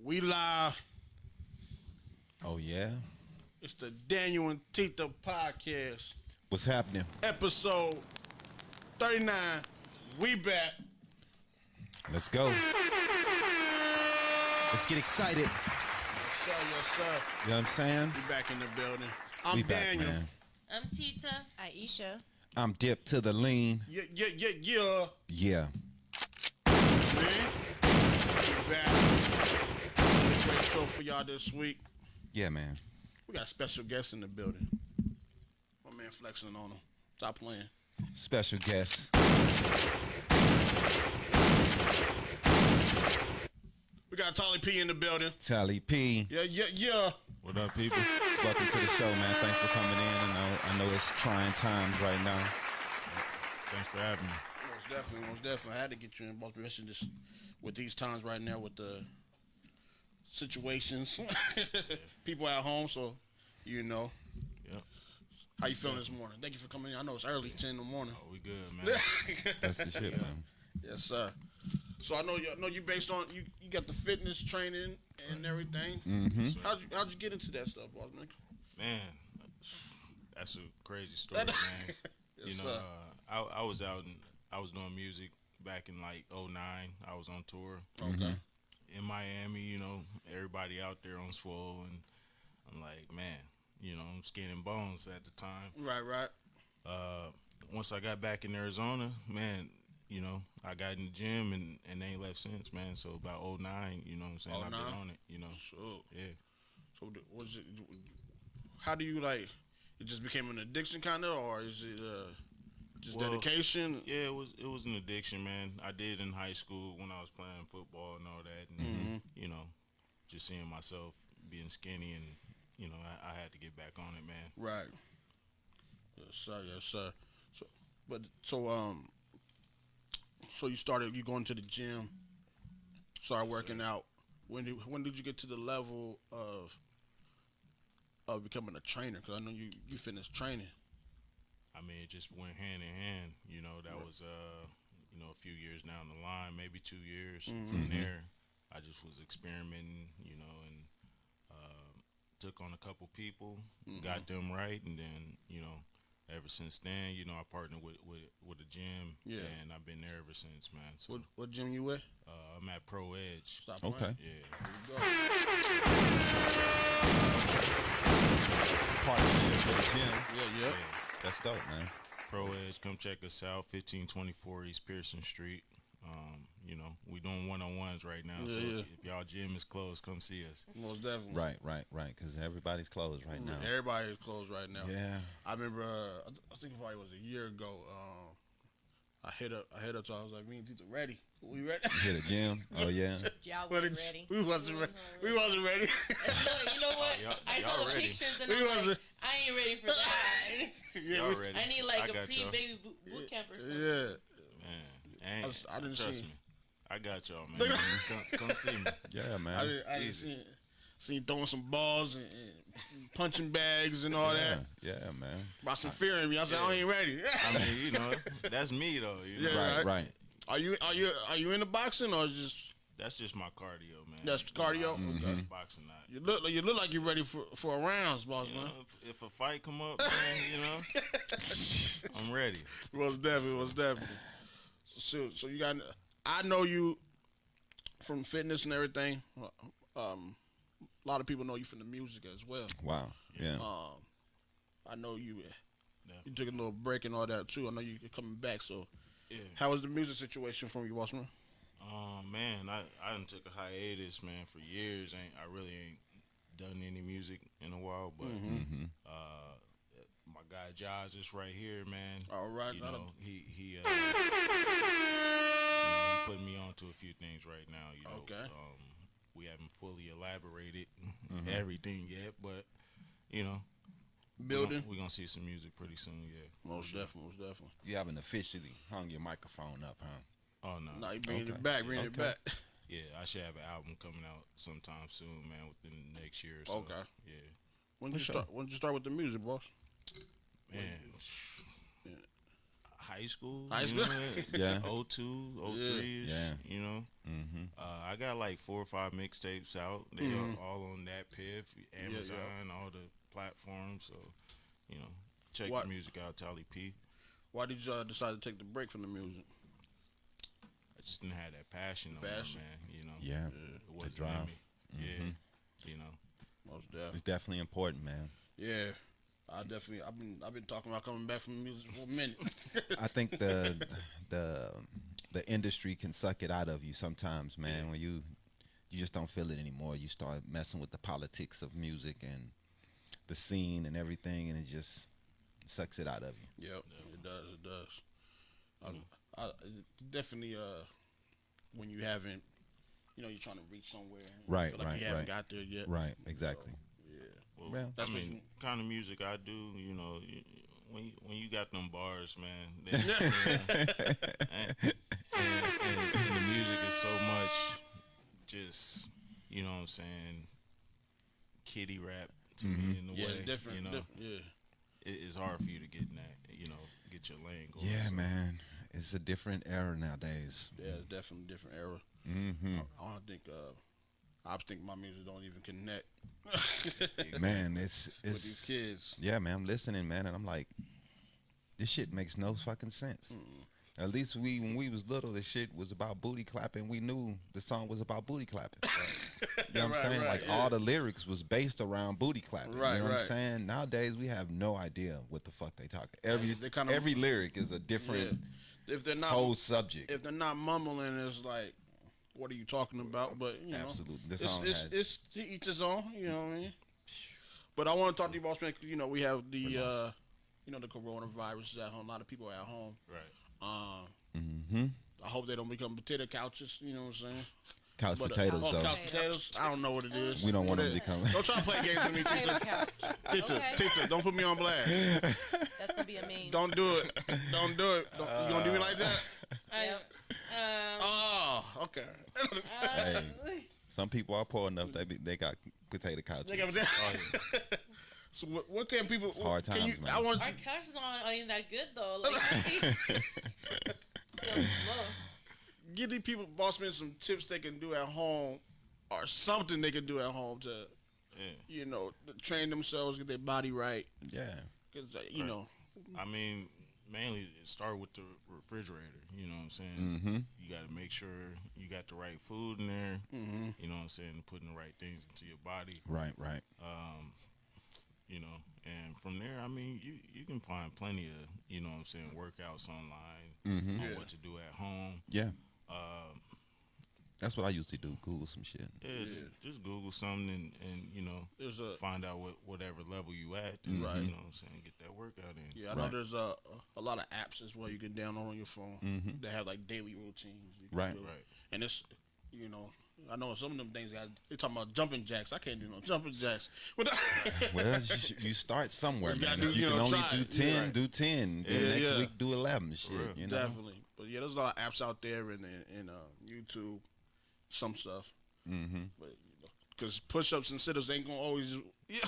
We live. Oh, yeah? It's the DanYo&Tita podcast. What's happening? Episode 39. We back. Let's go. Let's get excited. Yes, sir. Yes, sir. You know what I'm saying? We back in the building. I'm We back, Daniel. man. I'm Tita. Aisha. I'm Dip to the lean. Yeah. Yeah. Man. We back. Great show for y'all this week. Yeah, man. We got special guests in the building. My man flexing on them. Stop playing. Special guest. We got Tolly P in the building. Tally P. Yeah. What up, people? Welcome to the show, man. Thanks for coming in. I know it's trying times right now. Thanks for having me. Most definitely. I had to get you involved, especially just with these times right now with the situations. People at home, so you know. Yep. How you feeling this morning? Thank you for coming in. I know it's early, 10 in the morning. Oh, we good, man. That's the shit, man. Yes, sir. So I know you based on you got the fitness training and everything. Mm-hmm. How'd you get into that stuff, boss man? Man, that's a crazy story, man. Yes, you know, I was out and I was doing music back in like '09. I was on tour. Okay. In Miami, you know, everybody out there on swole, and I'm like, man, you know, I'm skin and bones at the time. Right. Once I got back in Arizona, man, you know, I got in the gym and they ain't left since, man. So about '09, you know what I'm saying? I've been on it, you know. Sure. Yeah. So was it? How do you like? It just became an addiction, kind of, or is it just dedication? Yeah, it was an addiction, man. I did in high school when I was playing football and all that, and you know, just seeing myself being skinny, and you know, I had to get back on it, man. Right. Yes, sir. So you going to the gym, started working out. When did you get to the level of becoming a trainer? Because I know you finished training. I mean, it just went hand in hand. You know, that was you know, a few years down the line, maybe 2 years. From there, I just was experimenting, you know, and took on a couple people, got them right, and then, you know, ever since then, you know, I partnered with a gym, and I've been there ever since, man. So What gym you with? I'm at Pro Edge. Stop Okay. playing. Yeah. Partnership with the gym. Yeah. That's dope, man. Pro Edge, come check us out, 1524 East Pearson Street. You know, we doing one-on-ones right now, so if y'all gym is closed, come see us. Most definitely. Right. Because everybody's closed right now. Everybody is closed right now. Yeah. I remember. I think it probably was a year ago. I hit up. So I was like, "Me and Tita ready? We ready?" You hit a gym? Oh, yeah. Y'all wasn't ready. We wasn't ready. We wasn't ready. You know what? I saw the ready. pictures and I'm like, I ain't ready for that. Y'all ready? I need like I a got y'all. pre-baby boot camp or something. Yeah. Man, I didn't trust see me. I got y'all, man. come see me. Yeah, man. I didn't see throwing some balls and punching bags and all that. Yeah, man. Brought some fear in me. I said, I ain't ready. I mean, you know, that's me though. You know? Yeah. Right. Are you into boxing or just? That's just my cardio, man. That's cardio? Okay. Boxing not. You look like you're ready for a rounds, boss You man. know, if a fight come up, man, you know, I'm ready. Was definitely. So you got. I know you from fitness and everything. A lot of people know you from the music as well. Wow. Yeah. I know you took a little break and all that too. I know you're coming back. So, Yeah. how was the music situation from you, boss man? Man, I done took a hiatus, man, for years. I really ain't done any music in a while, but my guy Jazz is right here, man. All right. You know, he you know, he put me on to a few things right now. You know, Okay. We haven't fully elaborated everything yet, but you know, Building. we're gonna see some music pretty soon. Yeah, Most definitely. You haven't officially hung your microphone up, huh? Oh no. No, you bringing it Okay. back. Yeah, I should have an album coming out sometime soon, man, within the next year or so. Okay. Yeah. When did you start with the music, boss? Man. High school. High you school? know, Yeah. 02, 03 ish. Yeah. You know. Mm-hmm. I I got like 4 or 5 mixtapes out. They are all on that Piff, Amazon, all the platforms. So, you know, check the music out, Tally P. Why did you decide to take the break from the music? I just didn't have that passion no more, man. You know, Yeah, it wasn't the drive. in me. Yeah, you know, Most definitely. It's definitely important, man. Yeah, I've been talking about coming back from music for a minute. I think the industry can suck it out of you sometimes, man. When you just don't feel it anymore. You start messing with the politics of music and the scene and everything, and it just sucks it out of you. Yep, it does. It does. Definitely. When you haven't, you're trying to reach somewhere. And Right, you feel like right, you haven't right. got there yet. Right, exactly. So, yeah. well, That's I what mean, kind of music I do, you know, when you got them bars, man, and the music is so much just, you know what I'm saying, kiddie rap to me in a way. It's different. You know, Yeah. It's hard for you to get in that, you know, get your lane going. Yeah, so. man. It's a different era nowadays. Yeah, it's definitely a different era. Mm-hmm. I don't think. I think my music don't even connect. Man, it's with these kids. Yeah, man. I'm listening, man, and I'm like, this shit makes no fucking sense. At least when we was little, the shit was about booty clapping. We knew the song was about booty clapping. You know what I'm saying? Right, Like all the lyrics was based around booty clapping. Right, you know what I'm right. saying? Nowadays we have no idea what the fuck they talking. They kinda- Every lyric is a different If they're not whole subject. if they're not mumbling, it's like, what are you talking about? But you know, Absolutely. This it's, song it's, had it's to each his own. You know what I mean? But I want to talk to you, boss man. 'Cause, we have the the coronavirus is at home. A lot of people are at home. Right. I hope they don't become potato couches. You know what I'm saying? couch But, potatoes though. couch potatoes. I don't know what it is. We don't want What them to it- become. Don't try to play games with me, Tita. Okay. Tita, don't put me on blast. That's gonna be a meme. Don't do it. Don't do it. You gonna do me like that? Yep. Oh, okay. Hey, some people are poor enough they got potato couches. They got that. So what can people? It's hard can times, man. I want Our you. couches aren't even that good though. Like, Give these people, boss man, some tips they can do at home, or something they can do at home to, to train themselves, get their body right. Yeah. Because I mean, mainly it start with the refrigerator. You know what I'm saying? Mm-hmm. You got to make sure you got the right food in there. You know what I'm saying? Putting the right things into your body. Right, right. You know, and from there, I mean, you can find plenty of, you know what I'm saying, workouts online on what to do at home. Yeah. That's what I used to do. Google some shit. Yeah, just Google something and you know, find out whatever level you at. And, Right. You know what I'm saying? Get that workout in. I know there's a lot of apps as well you can download on your phone that have like daily routines. You can Right. do. Right. And it's, I know some of them things they're talking about jumping jacks. I can't do no jumping jacks. But Well, you start somewhere, You man. gotta If do- you you can know, only try do it. 10, Yeah, right. do 10. Then Yeah, next yeah. week do 11. Shit, real. you know. Definitely. But yeah, there's a lot of apps out there and YouTube, some stuff. Mm-hmm. But because push-ups and sit-ups ain't gonna always. Yeah.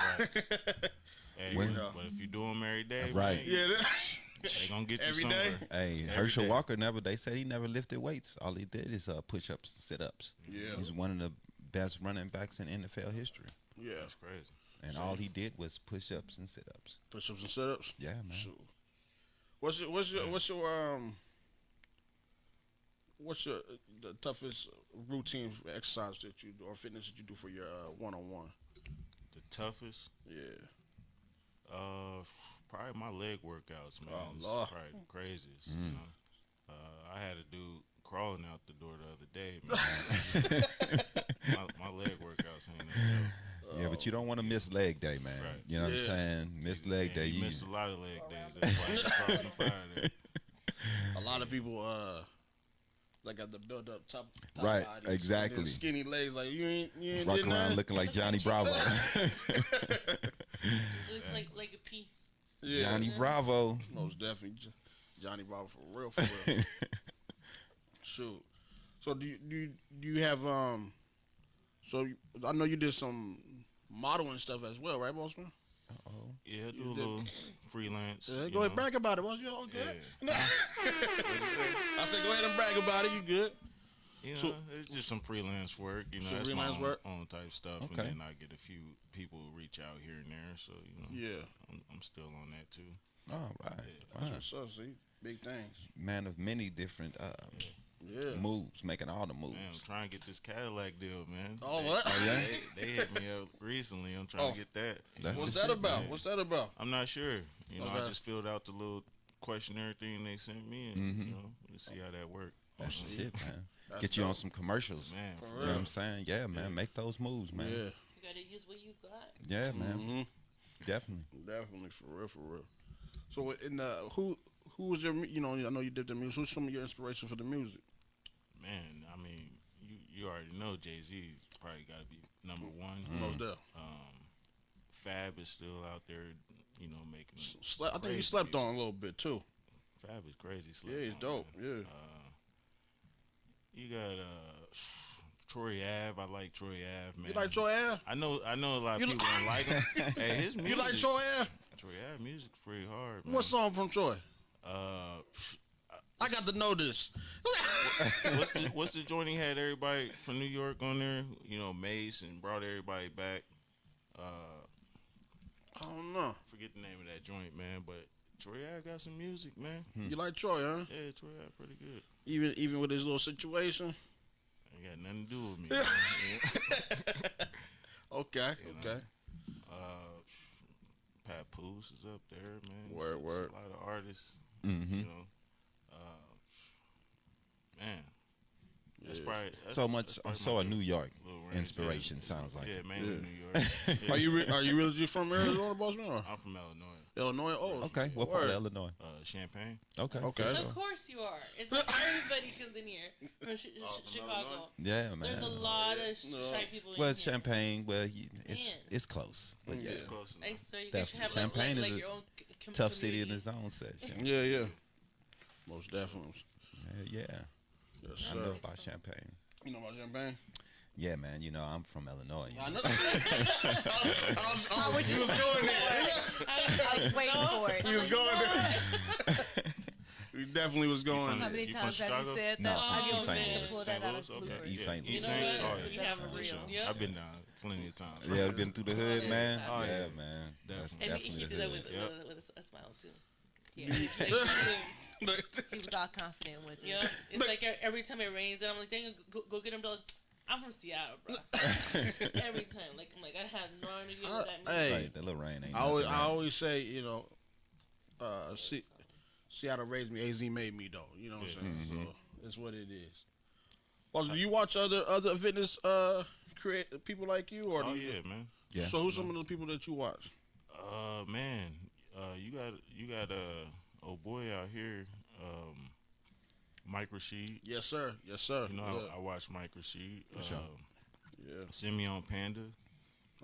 Hey, When- but if you do them every day, Right. man, Yeah. they gonna get you Every somewhere. day? Hey, Every Herschel day. Walker they said he never lifted weights. All he did is push-ups and sit-ups. Yeah. He's one of the best running backs in NFL history. Yeah. That's crazy. And all he did was push-ups and sit-ups. Push-ups and sit-ups. Yeah, man. Shoot. What's the toughest routine for exercise that you do or fitness that you do for your one-on-one? The toughest, Yeah. probably my leg workouts, man. Oh, It's Lord. probably the craziest. You know, I had a dude crawling out the door the other day, man. my leg workouts ain't no joke. Yeah, but you don't want to miss leg day, man. Right. You know what I'm Yeah. saying? Miss leg And day. he missed a lot of leg days. That's why he's crawling up out of there. A lot of people like got the build up top Right, bodies, exactly. and then skinny legs. Like you ain't Walking did around nothing. looking like Johnny Bravo. it looks like a pea. Yeah. Johnny Bravo. Most definitely, Johnny Bravo for real, for real. Shoot. So do you have So I know you did some modeling stuff as well, right, bossman? Yeah, do a little freelance. Yeah, you go ahead, know. brag about it. Boss, you all good? Yeah. I said, go ahead and brag about it. You good? You know, So- it's just some freelance work. You know, Some that's freelance my work? own type stuff, Okay. and then I get a few people who reach out here and there. So you know, Yeah. I'm still on that too. All right. That's Wow. what's up. See, big things. Man of many different Yeah. moves, making all the moves. Man, I'm trying to get this Cadillac deal, man. Oh, They- what? Oh, yeah? They hit me up recently. I'm trying Oh. to get that. That's What's the that shit, about? man. What's that about? I'm not sure. You know, I Okay. just filled out the little questionnaire thing they sent me, and Mhm. you know, we'll see how that works. That's the shit, man. That's Get you on dope. some commercials. Man, For You real. know what I'm saying? Yeah, man. Yeah. Make those moves, man. Yeah. You gotta use what you got. Yeah, man. Mm-hmm. Definitely. Definitely, for real, for real. So, who was your, I know you did the music. Who's some of your inspiration for the music? man, I mean, you already know Jay-Z probably got to be number one. Most deaf. Fab is still out there, you know, making. I think he crazy slept music. on a little bit too. Fab is crazy. Yeah, he's on, dope. man. Yeah. You got Troy Ave. I like Troy Ave, man. You like Troy Ave? I know a lot You of people don't like him. Hey, his music. You like Troy Ave? Troy Ave music's pretty hard, man. What song from Troy? Uh, I got to know this. what's the joint he had everybody from New York on there? You know, Mace, and brought everybody back. I don't know. Forget the name of that joint, man. But Troy Ave got some music, man. You like Troy, huh? Yeah, Troy Ave pretty good. Even with his little situation. Ain't got nothing to do with me. Man. Okay. You know? Okay. Pat Poose is up there, man. Word, It's word. a lot of artists, Mm-hmm. you know. Man, that's Yes. probably So that's a New York little range, inspiration yeah. sounds like. Yeah, mainly Yeah. New York. Yeah. Are you really just from Arizona, Boston? Or? I'm from Illinois, Illinois? Oh, Okay, what part word. of Illinois? Champaign. Okay. Okay. for Of sure. course you are. It's like everybody comes in here from Chicago. Yeah, man. There's a lot of No. shy people in Well, here. it's Champagne. Well, it's Man. it's close, but Yeah. yeah, It's close I enough. swear you guys should Definitely. have Champagne like is your a own tough city in community. its own section. Yeah, yeah. Most definitely. Yeah, Yes, I know sir. about Champagne. You know about Champagne? Yeah, man. You know I'm from Illinois. I know. I wish you was going there. I was waiting for it. He was going there. He definitely was going from How there. many You from times has he Chicago? said No, that? I East just St. wanted to Louis. pull St. that out Louis? of Okay. bloopers. East Yeah, St. You East know St. what? Oh, We yeah. have a For real. sure. Yeah. I've been down plenty of times. Yeah, I've been through the hood, Yeah. man. Oh, yeah, yeah. man. That's And he definitely did the that hood. with a smile too. Yeah. He was all confident with it. Yeah, it's like every time it rains, and I'm like, dang, go get an umbrella. I'm from Seattle, bro. Every time, I'm like, I had no idea what that means. Hey, Right, the little rain ain't. I nothing, man. always say, Seattle raised me, AZ made me though. You know what I'm saying? Mhm. So it's what it is. Also, do you watch other fitness create people like you, or Oh do you, yeah, man. Yeah. So who's some of the people that you watch? Man, you got old boy out here, Mike Rashid. Yes, sir. Yes, sir. You know, yeah. I watch Mike Rashid. sure. Yeah. Simeon Panda,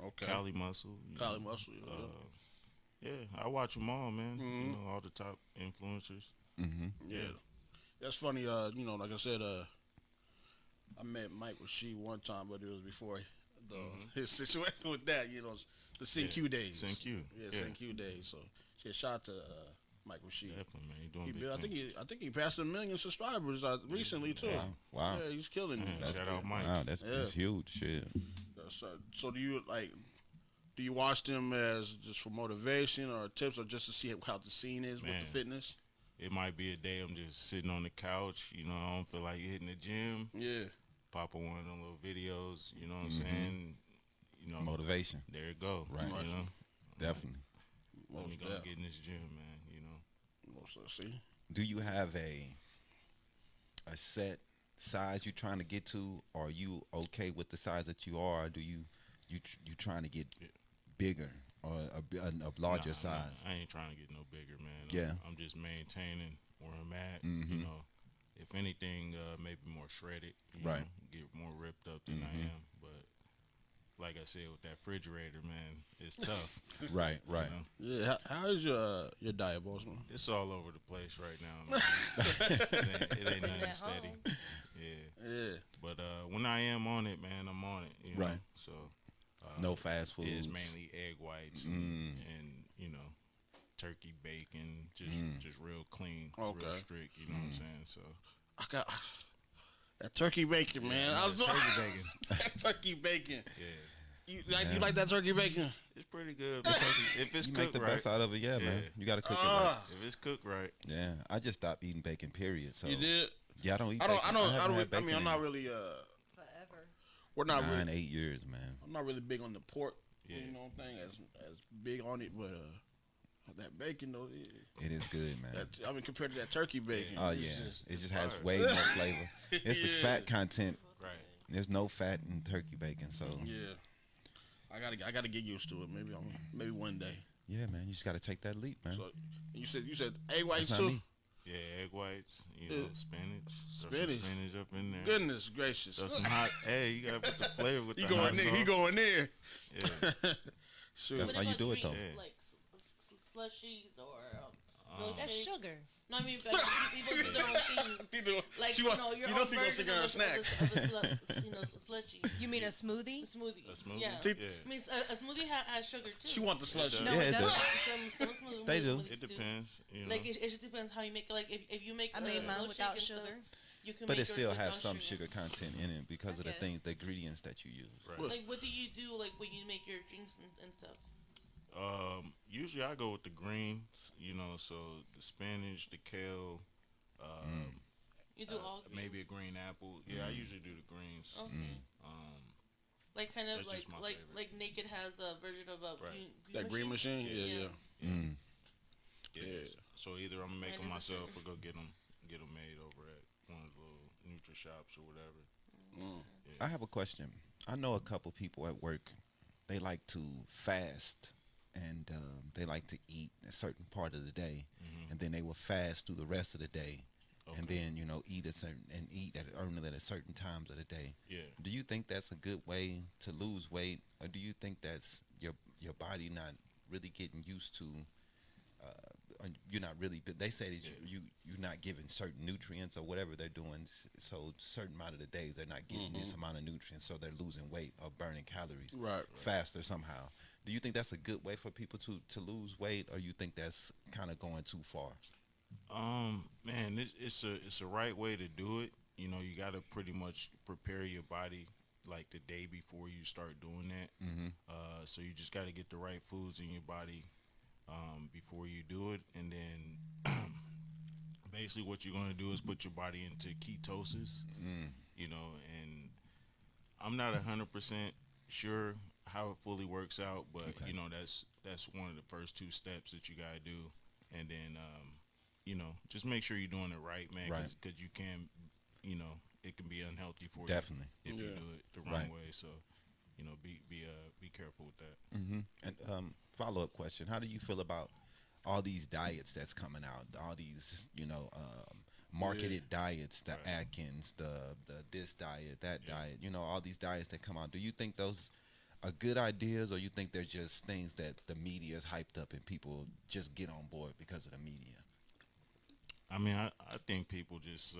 Okay. Cali Muscle. you Cali know. Muscle. Yeah. Yeah, I watch them all, man. You Mhm. know, all the top influencers. Mm-hmm. Yeah. That's funny. Like I said, I met Mike Rashid one time, but it was before his situation with that. You know, the CQ days. CQ. Yeah, Yeah. CQ days. So she had shot to Mike Rashid. Definitely, man. He doing He big built, things. I think he passed 1 million subscribers recently too. Wow. Yeah, he's killing it. Man, shout out Mike. Wow, that's Yeah. huge. Shit. So do you watch them as just for motivation or tips, or just to see how the scene is with Man. the fitness? It might be a day I'm just sitting on the couch. You know, I don't feel like hitting the gym. Yeah. Pop on one of them little videos. You know what I'm Mhm. saying? You know, Motivation. there it go. Right. You know, Definitely. let me Most go def- get in this gym, man. You know. See. Do you have a set size you're trying to get to? Are you okay with the size that you are? Or do you trying to get bigger or a larger Nah, size? I ain't trying to get no bigger, man. Yeah. I'm just maintaining where I'm at. Mhm. You know, if anything, maybe more shredded. You Right. know, get more ripped up than I Mhm. am. But like I said, with that refrigerator, man, it's tough. Right. Right. You know? Yeah. How is your diet, boss man? It's all over the place right now, man. it ain't nothing at steady. home. Yeah. Yeah. But when I am on it, man, I'm on it. You know? Right. So No fast foods. it's mainly egg whites and you know, turkey bacon, just real clean, Okay. real strict. You know what I'm saying? So I got. That turkey bacon, man. I was turkey bacon. that turkey bacon. Yeah, You like that turkey bacon? it's pretty good because if it's You cooked make the right. best out of it, yeah, man. Yeah. You got to cook it right. If it's cooked right, Yeah, I just stopped eating bacon. Period. So You did? yeah, I don't eat. I don't. Bacon. I don't. I haven't don't. had I mean, bacon I'm not in really. Forever. We're not 9, really. 8 years, man. I'm not really big on the pork. Yeah. You know, thing as big on it, but that bacon though. It is good, man. I mean, compared to that turkey bacon. Oh it's yeah, just- it just has fire. way more flavor. It's the Yeah. fat content. right? There's no fat in turkey bacon, so Yeah. I gotta get used to it. Maybe one day. yeah, man. You just got to take that leap, man. So you said egg whites That's not too. me. Yeah, egg whites, Yeah. Spinach. Throw Spinach. some spinach up in there. Goodness gracious. Throw some hot. Hey, you gotta put the flavor with He the going hot there. sauce. He going there. Yeah. Sure. That's What how you about do it, though. drinks, Yeah. Like slushies or That's milkshakes? sugar. No, I mean, but people do their own thing. Like, she you want, know, your you know own she gonna version sing her a of snack. slushy. You mean a smoothie? A smoothie. A smoothie? Yeah. Tita- I mean, a smoothie has sugar too. She want the slush. No, Yeah, it it doesn't. does. Some smoothie They do. It depends. You know. Like, it just depends how you make it. Like, if you make I made mine milkshake without and stuff, sugar. you can But make it yours still without has some sugar content in it because of the guess. things, the ingredients that you use. right. Like, what do you do, like, when you make your drinks and stuff? Usually I go with the greens. So the spinach, the kale. You do all greens? Maybe a green apple. Yeah, I usually do the greens. Okay. Um, Like, kind of That's just my favorite. like Naked has a version of a Right. That green machine. Yeah. Mm. yeah. So either I'm gonna make Mine them is a myself or sugar. go get them made over at one of the little Nutri shops or whatever. I have a question. I know a couple people at work. They like to fast, and they like to eat a certain part of the day, and then they will fast through the rest of the day, and Okay. then eat eat at only at a certain times of the day. Yeah. Do you think that's a good way to lose weight, or do you think that's your body not really getting used to? You're not really. But they say that you're not giving certain nutrients or whatever they're doing. So certain amount of the days they're not getting this amount of nutrients, so they're losing weight or burning calories Right. faster somehow. Do you think that's a good way for people to lose weight, or you think that's kind of going too far? Man, it's a right way to do it. You got to pretty much prepare your body like the day before you start doing that. So you just got to get the right foods in your body before you do it, and then basically what you're going to do is put your body into ketosis. And I'm not 100% sure how it fully works out, but Okay. that's one of the first two steps that you got to do, and then just make sure you're doing it right, man, Right. because you can, it can be unhealthy for Definitely. you if you Yeah. do it the wrong Right. way. So, be careful with that. And follow-up question: how do you feel about all these diets that's coming out? All these, marketed diets, the Right. Atkins, the this diet, that diet. All these diets that come out. Do you think those are good ideas, or you think they're just things that the media is hyped up and people just get on board because of the media? I mean, I think people just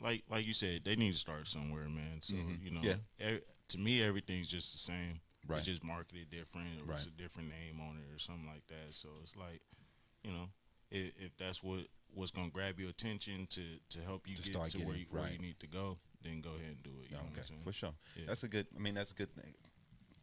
like you said, they need to start somewhere, man. So Yeah. to me, everything's just the same. Right. It's just marketed different, or it's Right. a different name on it, or something like that. So it's like, if that's what's gonna grab your attention to help you To get start to where getting- you, where you right. need to go, then go ahead and do it. You know what I'm saying? For sure. Yeah. That's a good thing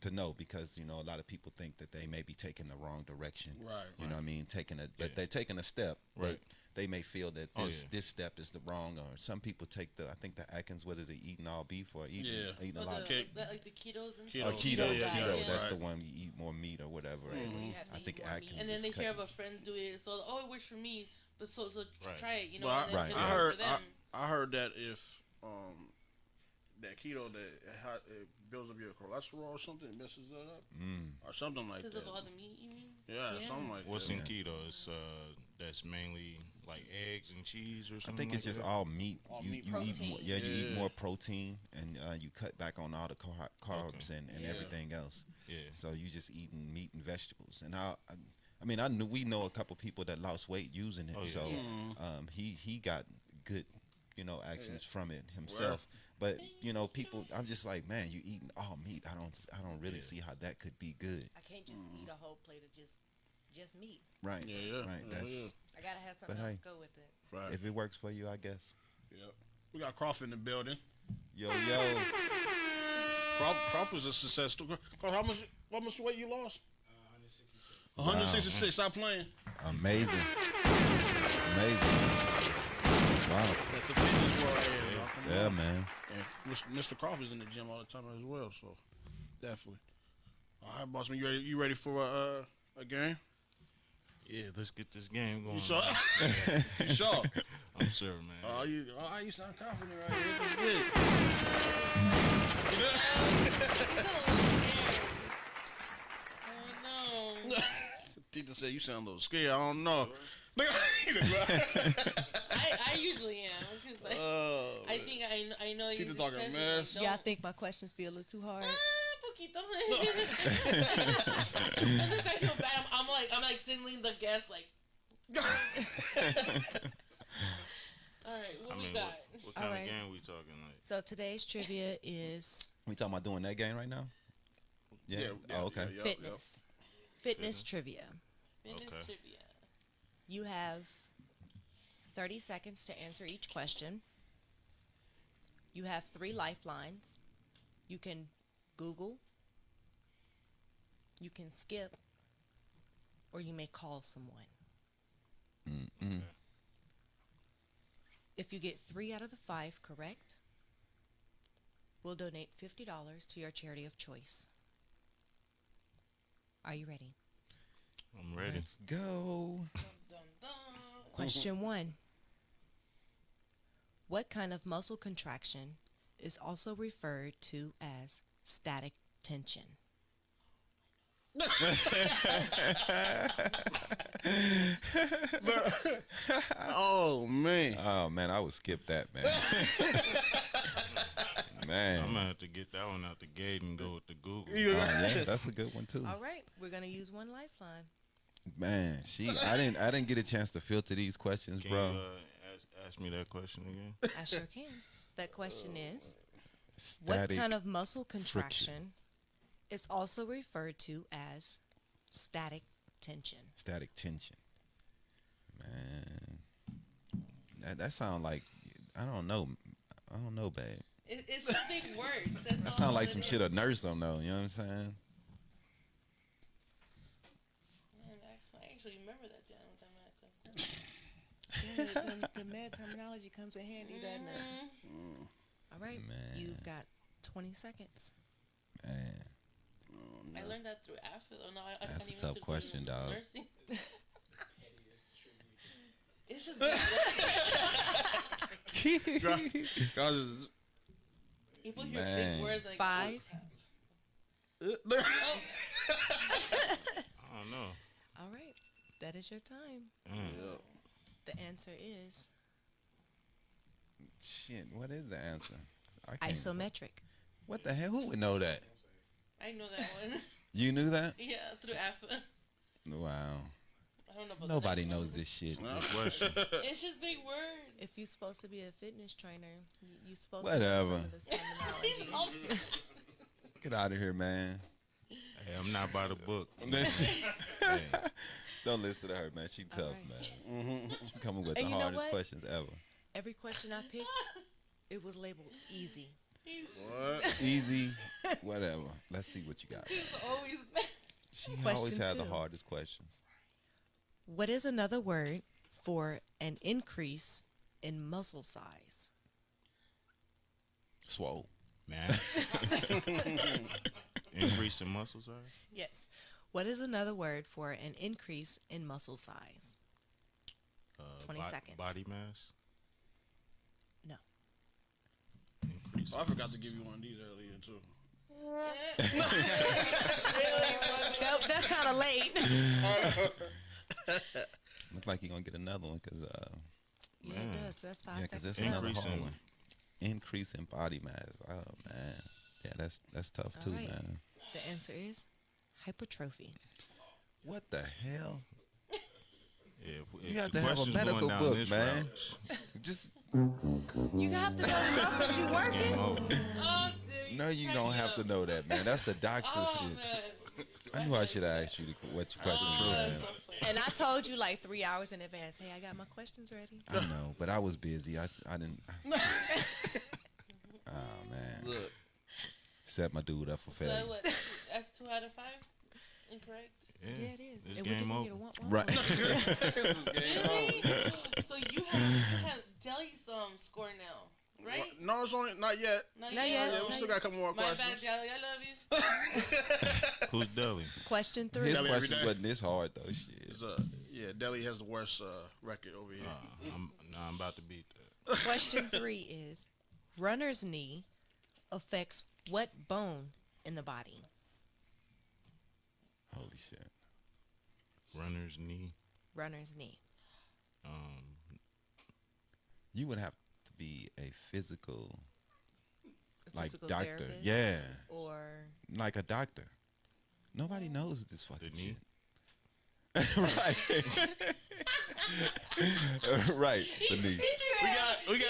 to know, because a lot of people think that they may be taking the wrong direction. Right. You know what I mean? But Yeah. they're taking a step, Right. but they may feel that Oh, this yeah. this step is the wrong, or some people take I think the Atkins, what is it, eating all beef or eating a Or lot of like the ketos and Keto. stuff. keto, Yeah, keto. yeah. That's Right. the one you eat more meat or whatever. Right, right? where you have to I eat think more meat. Atkins. And then is they hear cutting- of a friend do it, so it works for me. But so Right. try it, But and then Right. if it I works heard for them. I heard that if that keto it builds up your cholesterol or something, it messes that up or something like Because that. of all the meat, you mean? Yeah, something like What's that. in keto? It's that's mainly like eggs and cheese or I something. think it's like just that? all meat. All you meat. you eat more, Protein. you eat Yeah. more protein, and you cut back on all the carbs and Yeah. everything else. Yeah. So you just eating meat and vegetables. And we know a couple people that lost weight using it. Oh, yeah. So Mm-hmm. he got good, actions from it himself. But people, I'm just like, man, you eating all meat. I don't really Yeah. see how that could be good. I can't just eat a whole plate of just meat. Right. Yeah, yeah. Right. Yeah, That's yeah. I gotta have something But else hey. to go with it. Right. if it works for you, I guess. Yep. We got Crawford in the building. Yo. Crawford's a success story. How much weight you lost? 166. 166. Stop playing. Amazing. Wow. That's the fitness world right here, y'all. Come Yeah, on. man. And Mr. Crawford's in the gym all the time as well, so definitely. All right, boss man, you ready for a game? Yeah, let's get this game going. You sure? You sure? I'm sure, man. You sound confident right here. This is Oh no. Tita said you sound a little scared. I don't know. I usually am because like, I think I know you. Tita talking mess. Y'all think my questions be a little too hard? Poquito. Sometimes I feel bad. I'm like signaling the guests like. All right, what we got? What kind All right. of game we talking like? So today's trivia is We talking about doing that game right now? Yeah. Oh, okay. Yeah, fitness. Fitness trivia. Fitness Okay. trivia. You have 30 seconds to answer each question. You have 3 lifelines. You can Google, you can skip, or you may call someone. Mm-mm. If you get 3 out of the 5 correct, we'll donate $50 to your charity of choice. Are you ready? I'm ready. Let's go. Dun, dun. Question 1. What kind of muscle contraction is also referred to as static tension? Oh man. Oh man, I would skip that, man. I'm Man. gonna have to get that one out the gate and go with the Google. Oh, yeah, that's a good one too. All right, we're gonna use one lifeline. Man, I didn't get a chance to filter these questions, Can bro. you ask me that question again? I sure can. That question is, what Static. kind of muscle contraction is also referred to as static tension? Static tension. Man, that sound like I don't know, babe. It's just big words. That's That all sound like it some is. shit a nurse don't know. You know what I'm saying? Man, I actually remember that damn time. The med terminology comes in handy, doesn't it? All right, Man. you've got 20 seconds. Man, I learned that through AFA. Oh, no, I That's can't a even tough do question, dog. nursing. It's just people hear Man. big words like 5. Oh, I don't know. All right, that is your time. The answer is shit. What is the answer? I can't- isometric. What the hell? Who would know that? I know that one. You knew that? Yeah, through AFA. Wow. I don't know about Nobody the next knows one. this shit. Good question. It's just big words. If you're supposed to be a fitness trainer, you're supposed Whatever. to know some of the terminology. Get out of here, man. Hey, I'm not by the book. Hey, don't listen to her, man. She tough, right. man. She coming with And the you know hardest what? questions ever. Every question I picked, it was labeled easy. What? Easy, whatever. Let's see what you got. He's always bad. She Question always had the 2. hardest questions. What is another word for an increase in muscle size? Swole. Man. Increase in muscle size? Yes. What is another word for an increase in muscle size? 20 seconds. Body mass? No. Increase. I forgot to give you one of these earlier too. Nope, that's kind of late. Looks like you're gonna get another one because Yeah, Man. it does. That's 5 yeah, because seconds. it's another Increase hard in- one. Increase in body mass. Oh man, yeah, that's tough All too, right. man. The answer is hypertrophy. What the hell? Yeah, if You have the to have a question's going medical down book, this man. route, Just You have to know the muscles you game working. over. Oh, dude. no, you don't have to know that, man. That's the doctor's Oh, shit. man. I knew I should have asked you what your question was. And I told you like 3 hours in advance. Hey, I got my questions ready. I know, but I was busy. I didn't. Oh man. Look. Set my dude up for So failure. what? That's 2 out of 5. Incorrect. Yeah, it is. It's And we game didn't over. get a one. Right. Really? So you have Deli's score now, right? No, it's only not yet. Not Not yet. yet. Yeah, we still got a couple more My bad, questions. Deli. I love you. Who's Deli? Question 3. His Deli every question day. wasn't this hard though. Shit. It's, yeah, Delhi has the worst record over here. I'm about to beat that. Question 3 is runner's knee affects what bone in the body? Holy shit. Runner's knee. Runner's knee. You would have to be a physical, A like physical doctor. therapist Yeah, Or like a doctor. Nobody knows this fucking The knee? shit. Right. Right. The knee. We got.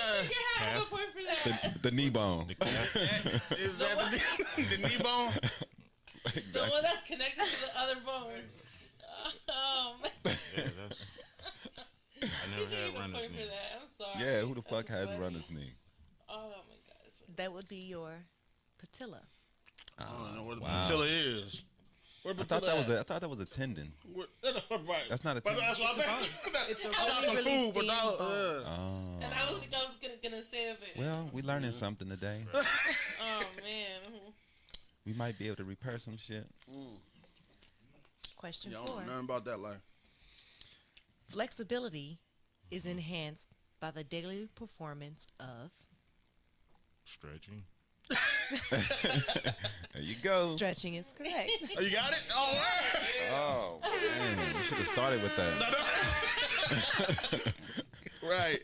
Yeah, good point for that. The knee bone. Is that the knee bone? The one that's connected to the other bones. Oh man. Yeah, that's. I never You should had get a runner's point for knee. that. I'm sorry. Yeah, who the fuck That's has funny. runner's knee? Oh my god. It's funny. that would be your patella. I don't know what Wow. patella is. Where I thought that was a tendon. Right. That's not a But tendon. that's what I'm saying. It's a I got really, some really food, but thin that, bone. Oh. And I was gonna say it. Well, we learning something today. Oh man. We might be able to repair some shit. Question Y'all don't 4. know nothing about that life. Flexibility is enhanced by the daily performance of Stretching. There you go. stretching is correct. Oh, you got it? Oh, word. Oh man, you should have started with that. Right.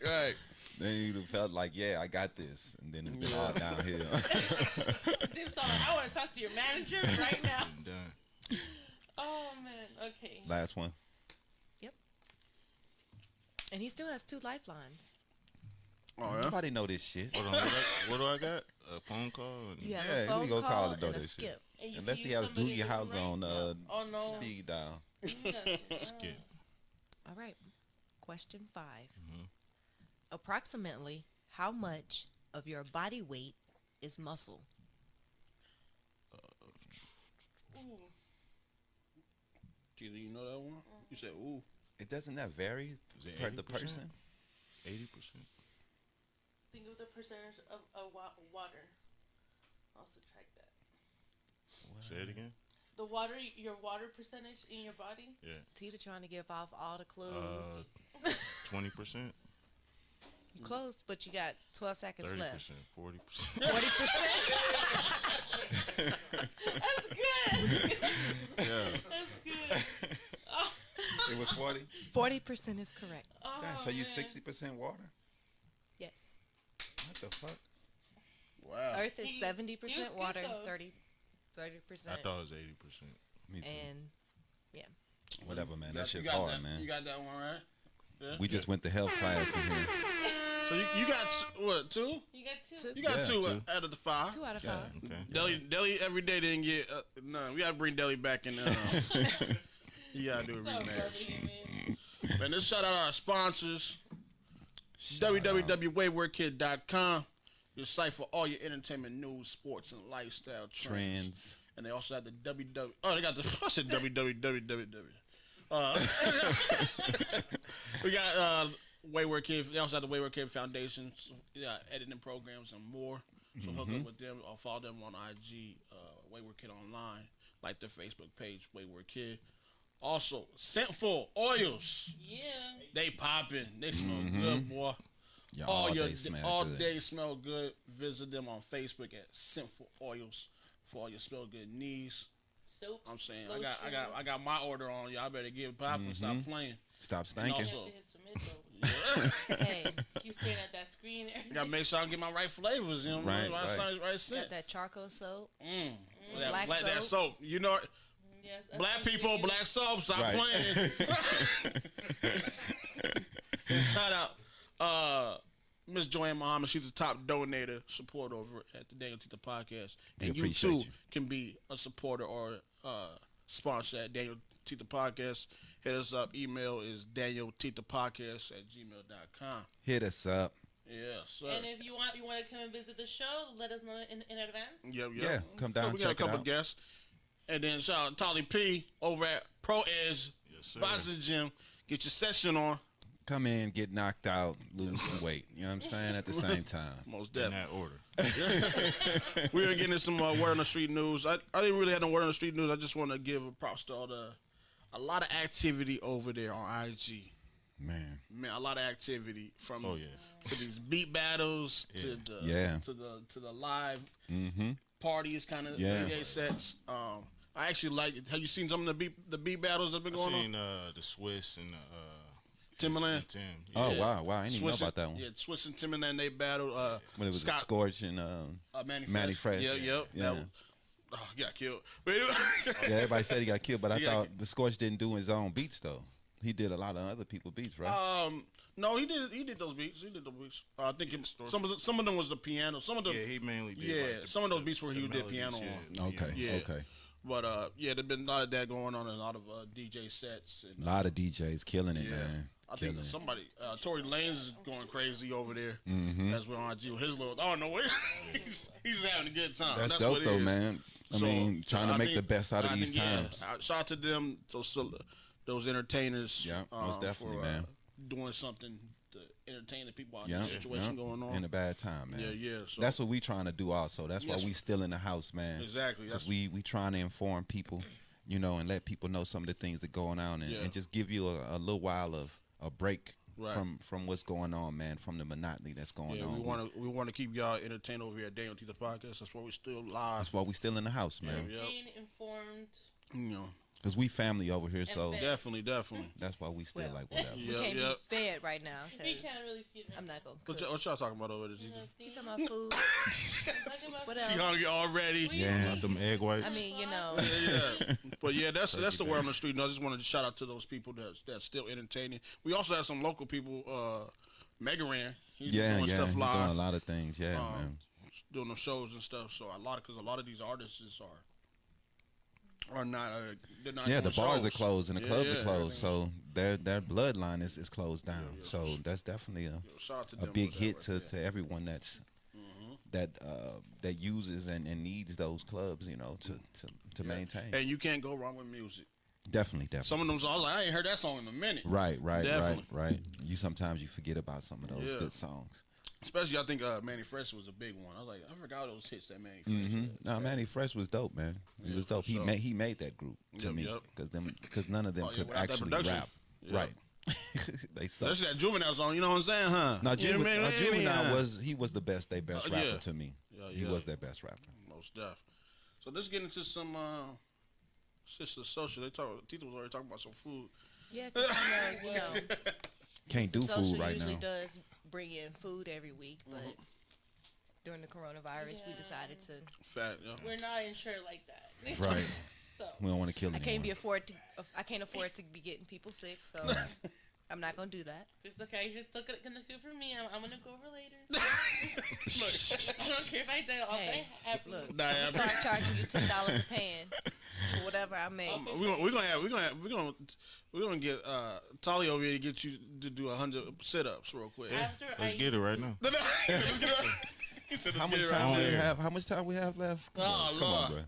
Then you'd have felt like, yeah, I got this, and then it'd been all downhill. Dude, so I want to talk to your manager right now. Done. Oh man. Okay. Last one. And he still has 2 lifelines. Oh, yeah? Nobody know this shit. Hold on. What do I got? A phone call? And You have Yeah, a phone we go call call the door and a this shit. skip. And you Unless can he use has somebody Doogie who House right on now. Oh no. speed dial. Skip. All right. Question 5. Mm-hmm. Approximately how much of your body weight is muscle? Ooh. Do you know that one? You said, ooh. It doesn't that vary Is it per the 80%? person? 80%. Think of the percentage of water. I'll subtract that. Say it again. The water, your water percentage in your body. Yeah. Tita trying to give off all the clues. 20%. You close, but you got 12 seconds 30%. left. 40%. 40%. That's good. Yeah. That's good. Oh, It was 40. 40% is correct. oh, Damn, so you man. 60% water? Yes. What the fuck? Wow. Earth is He- 70% he was good, water, though. 30%. I thought it was 80%. Me too. And Whatever, man. You That got- shit's you got hard, that, man. You got that one, right? Yeah. We just went to health class in here. So you got, what, 2? You got 2. Two. You got Yeah, 2 2. out of the 5. 2 out of Yeah. 5. Okay. Deli every day didn't get none. We gotta bring Deli back in. You gotta do a So rematch. bubbly, man. Man, let's shout out our sponsors. Shout out. www.waywordkid.com, your site for all your entertainment news, sports, and lifestyle trends. Trends. And they also have the www. Oh, they got the. I said www. We got Wayward Kid. They also have the Wayward Kid Foundation. So, yeah, editing programs and more. So hook up with them or follow them on IG, Wayward Kid Online, like their Facebook page, Wayward Kid. Also, Scentful Oils. Yeah. They popping. They smell good, boy. Y'all all day smell all good. day smell good. Visit them on Facebook at Scentful Oils for all your smell good needs. Soaps. I'm saying lotions. I got my order on. Y'all better get it popping. Stop playing. Stop And stinking. You also- have to hit submit though. Hey, Keep staring at that screen. Gotta make sure I get my right flavors. You know, Right, right, right. right scent. got that charcoal soap. So that Black that soap. soap. You know, Yes, that's black what people, it is. black soap. Stop Right. playing. Shout out, Miss Joanne Muhammad. She's the top donator supporter over at the DanYo&Tita podcast, We and you appreciate too you. can be a supporter or sponsor at DanYo&Tita Podcast. Hit us up. Email is DanYo&Tita@gmail.com. Hit us up. Yeah, sir. And if you want to come and visit the show, let us know in advance. Yep. Yeah, come down, We got a check it couple out. guests. And then shout out Tolly P over at Pro Edge Yes, sir. Boxing Gym. Get your session on. Come in, get knocked out, lose some weight. You know what I'm saying? At the same time. Most In definitely. that order. We are getting some word on the street news. I didn't really have no word on the street news. I just want to give a props to a lot of activity over there on IG. Man. Man, a lot of activity from Oh yeah. to these beat battles to the Yeah. to the live Mm-hmm. parties kind of Yeah. DJ sets. I actually like it. Have you seen some of the beat battles that have been I going seen on? the Swiss and Timberland. Tim. Oh, Yeah. wow. I didn't even know Swiss about that one. Yeah, Swiss and Timberland, they battled. When it was Scott, Scorch and Manny Manny Fresh. Fresh. Yeah, yep. Yeah. That was, he got killed. But anyway, Yeah, everybody said he got killed, but I He got thought the Scorch didn't do his own beats though. He did a lot of other people's beats, right? no, he did those beats. He did those beats. I think Yeah, some of them was the piano. Some of them, Yeah, he mainly did. yeah, like, the- some of those beats where the he did melodies, piano yeah, on. Okay, Yeah. okay. But yeah, there's been a lot of that going on and a lot of DJ sets. And, A lot of DJs killing it, yeah, man. I Killing think it. somebody, Tory Lanez is going crazy over there. Mm-hmm. As we're on IG with his little. Oh no, he's having a good time. That's what dope it though, is. man. I So, mean, trying to I make think- the best out of I these think, yeah, times. shout out to them, those entertainers. Yeah, most definitely, for, man. Doing something to entertain the people out Yeah, in the situation going on. in a bad time, man. Yeah. So That's what we trying to do also. That's why Yes. we still in the house, man. exactly. Because That's we trying to inform people, you know, and let people know some of the things that going on, and, Yeah. and just give you a little while of a break Right. from what's going on, man, from the monotony that's going yeah. on. We want to keep y'all entertained over here at DanYo&Tita Podcast. That's why we still live. That's why we still in the house, man. Yep. Entertained, informed. You know, Because we family over here, so fed. definitely. that's why we still Well, like whatever. We Yep, can't yep. be fed right now We because can't really feed her. I'm not gonna What cook. y'all talking about over there? Gigi? She's talking about food. Talking about What food. else? She hungry already. We Yeah. Want them egg whites. I mean, you know, Yeah. But yeah, that's the Turkey word on the street. And I just wanted to shout out to those people that's still entertaining. We also have some local people. Megaran, he's Yeah, doing yeah, stuff he's doing live, a lot of things. Yeah, man. doing the shows and stuff. So a lot of these artists are not. They're not. Yeah, the doing bars shows. are closed and the Yeah, clubs yeah, are closed, everything's- so their bloodline is closed down. Yeah. So that's definitely Shout out to a them big with that hit right to, there. to everyone that's that uses and needs those clubs, you know, to Yeah. maintain. And you can't go wrong with music. Definitely. Some of them songs, like, I ain't heard that song in a minute. Right. Definitely. You sometimes you forget about some of those Yeah. good songs. Especially, I think Manny Fresh was a big one. I was like, I forgot those hits that Manny Fresh Mm-hmm. had. No, Manny Fresh was dope, man. He Yeah, was dope. for sure. He made that group to Yep, me yep. because none of them Oh, yeah, could without that actually production. rap. Yeah. Right. They suck. Especially that Juvenile song, you know what I'm saying, huh? Now, You know what I mean? Juvenile Yeah. was the best Yeah. rapper to me. Yeah, He yeah. was their best rapper. Most deaf. So let's get into some sister social. Tita was already talking about some food. yeah, 'cause you know, Can't do social food right usually now. does bring in food every week, but Mm-hmm. during the coronavirus, we Yeah. decided to. Fat, yeah. We're not insured like that. Right. So We don't want to kill I anyone. can't afford to be getting people sick, so I'm not gonna do that. it's okay. You're still gonna cook for me. I'm gonna go over later. I don't care if I die. I'll Hey, die happy. look, Nah, I'm gonna start charging you $10 a pan for whatever I make. We're gonna get Tolly over here to get you to do 100 sit-ups real quick. After Let's I get it right now. Let's get it. He said, How let's much get it time right we there. have? How much time we have left? Come Oh, on, come on, Lord. bro.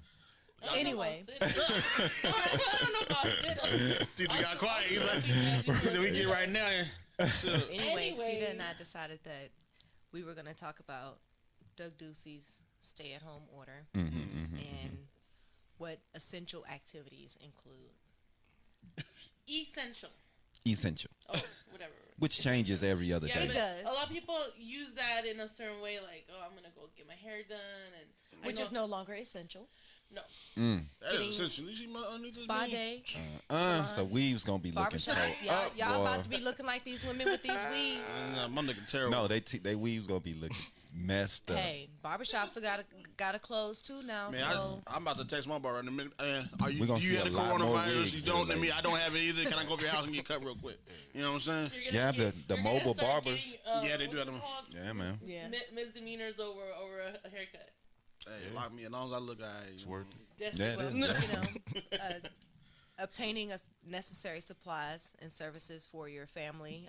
I don't know Anyway. about sit-ups. I don't know about sit-ups. Tita got quiet. He's like, he said, we get right now. Anyway, Anyway. Tita and I decided that we were gonna talk about Doug Ducey's stay-at-home order and what essential activities include. Essential. Essential, Oh, whatever. which changes every other Yeah, day. It but does. a lot of people use that in a certain way, like, oh, I'm gonna go get my hair done, and Which is no longer essential. no. That Getting is essential. You see my underneath this Spa thing? day, So weaves gonna be looking toe barbershops. Y'all, up, y'all boy. about to be looking like these women with these weaves. Nah, my nigga terrible. No, they weaves gonna be looking messed up. Hey, barbershops gotta close too now. Man, so I'm about to text my bar right in a minute. Are you, We gonna do you see have a the lot more coronavirus? wigs You don't. there, I mean, lady. I don't have it either. Can I go to your house and get cut real quick? You know what I'm saying? You're Yeah, get- the you're mobile gonna start barbers. getting, Yeah, they do what's have it them. called? Yeah, man. yeah. Misdemeanors over a haircut. Hey, lock me as long as I look alright. It's worth it. That's Yeah, it well, is. You know, Obtaining necessary supplies and services for your family,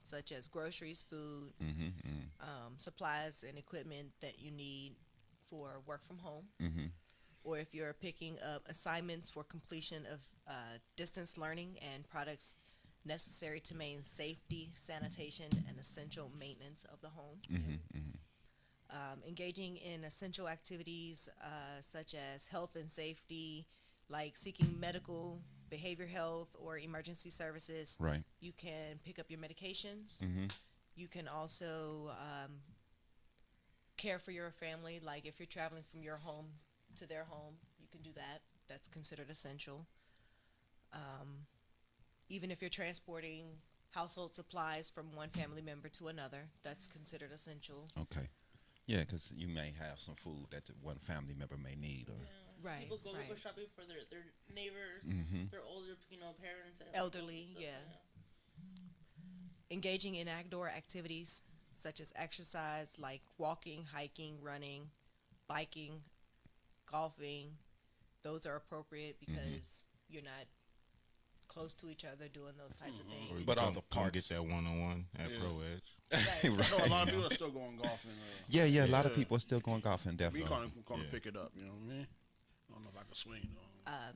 such as groceries, food, supplies and equipment that you need for work from home, or if you're picking up assignments for completion of distance learning and products necessary to maintain safety, sanitation, and essential maintenance of the home. Engaging in essential activities such as health and safety, like seeking medical, behavior health, or emergency services. Right. You can pick up your medications. You can also care for your family, like if you're traveling from your home to their home, you can do that. That's considered essential. Even if you're transporting household supplies from one family member to another, that's considered essential. Okay. Yeah, because you may have some food that one family member may need, or Right, People go right. shopping for their neighbors, their older, parents, and Elderly, stuff, yeah. Engaging in outdoor activities such as exercise, like walking, hiking, running, biking, golfing. Those are appropriate because you're not close to each other doing those types of Or things. you But can all the come parts- get that one-on-one at Yeah. Pro Edge. Right. I know a lot of people are still going golfing. yeah, a lot of Yeah. people are still going golfing, We definitely. kind of Yeah. pick it up. You know what I mean? I don't know if I can swing though.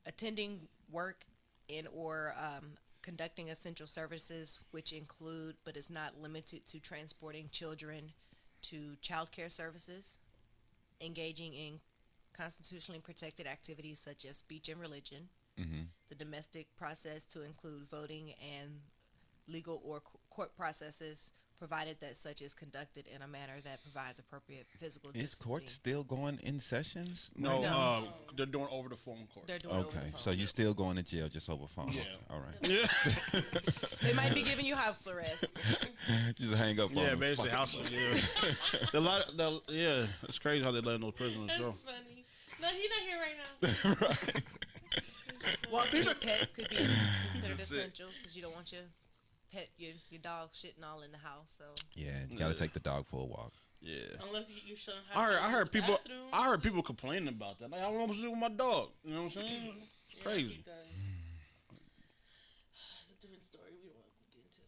Attending work in or conducting essential services, which include but is not limited to transporting children to child care services, engaging in constitutionally protected activities such as speech and religion, the domestic process to include voting and legal or court processes, provided that such is conducted in a manner that provides appropriate physical Is distancing. court still going in sessions? No, No. they're doing over the phone court. They're doing it over Okay, the so phone. you still going to jail just over phone? Yeah. Okay, all right. Yeah, They might be giving you house arrest. Just hang up on yeah, them. basically Fuck house. Yeah, yeah, it's crazy how they letting those prisoners That's go. funny. No, he's not here right now. Walking pets could be considered That's it. essential because you don't want your pet, your dog shitting all in the house. So Yeah, you gotta take the dog for a walk. Yeah. Unless you show him how I to heard use the people. bathroom. I heard people complaining about that. Like, I don't know what to do with my dog. You know what I'm saying? It's Yeah, crazy. he does. It's a different story. We don't want to get into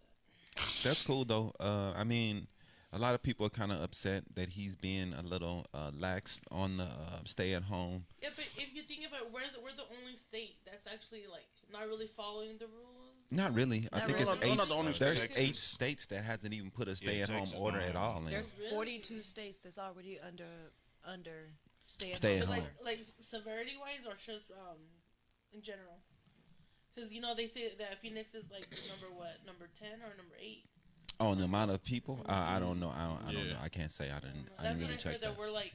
that. That's cool though. I mean, a lot of people are kind of upset that he's being a little lax on the stay at home. Yeah, but if you think about it, we're the only state that's actually like not really following the rules. Not really. I Not think really. it's We're not the only eight. There's state. 8 states that hasn't even put a stay at home Texas order don't at have all. it. In. there's Really? 42 states that's already under stay at Stay home. at But home. like severity wise, or just in general. Because they say that Phoenix is like number 10 or number 8. Oh, the amount of people? I don't know. I don't Yeah. know. I can't say. I didn't That's really what I check heard, that. that we're like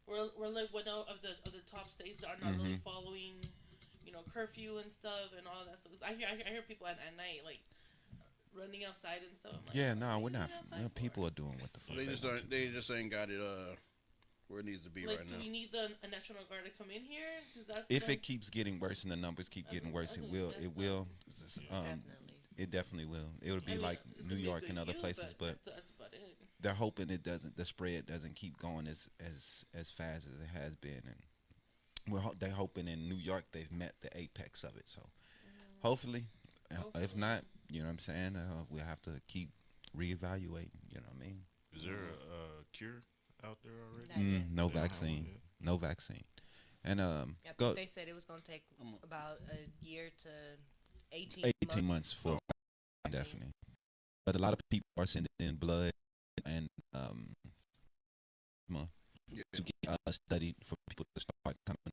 one of the top states that are not really following, curfew and stuff and all that stuff. I hear people at night like running outside and stuff. I'm like, Yeah, what no, are you we're not. running outside for? People are doing what the fuck. They just ain't got it where it needs to be Like, right do now. we need the a National Guard to come in here? 'Cause If it keeps getting worse and the numbers keep getting worse, it will. It will. Definitely. It definitely will. It would be I mean, like it's New gonna be York good and other use, places, but that's about it. they're hoping it doesn't. The spread doesn't keep going as fast as it has been, and they're hoping in New York they've met the apex of it. So hopefully, if not, you know what I'm saying, we'll have to keep reevaluating. You know what I mean? Is there a cure out there already? Not yet. No They don't have vaccine. one yet. No vaccine. And I go think they said it was going to take about a year to 18 months for definitely. But a lot of people are sending in blood and to get studied for people to start coming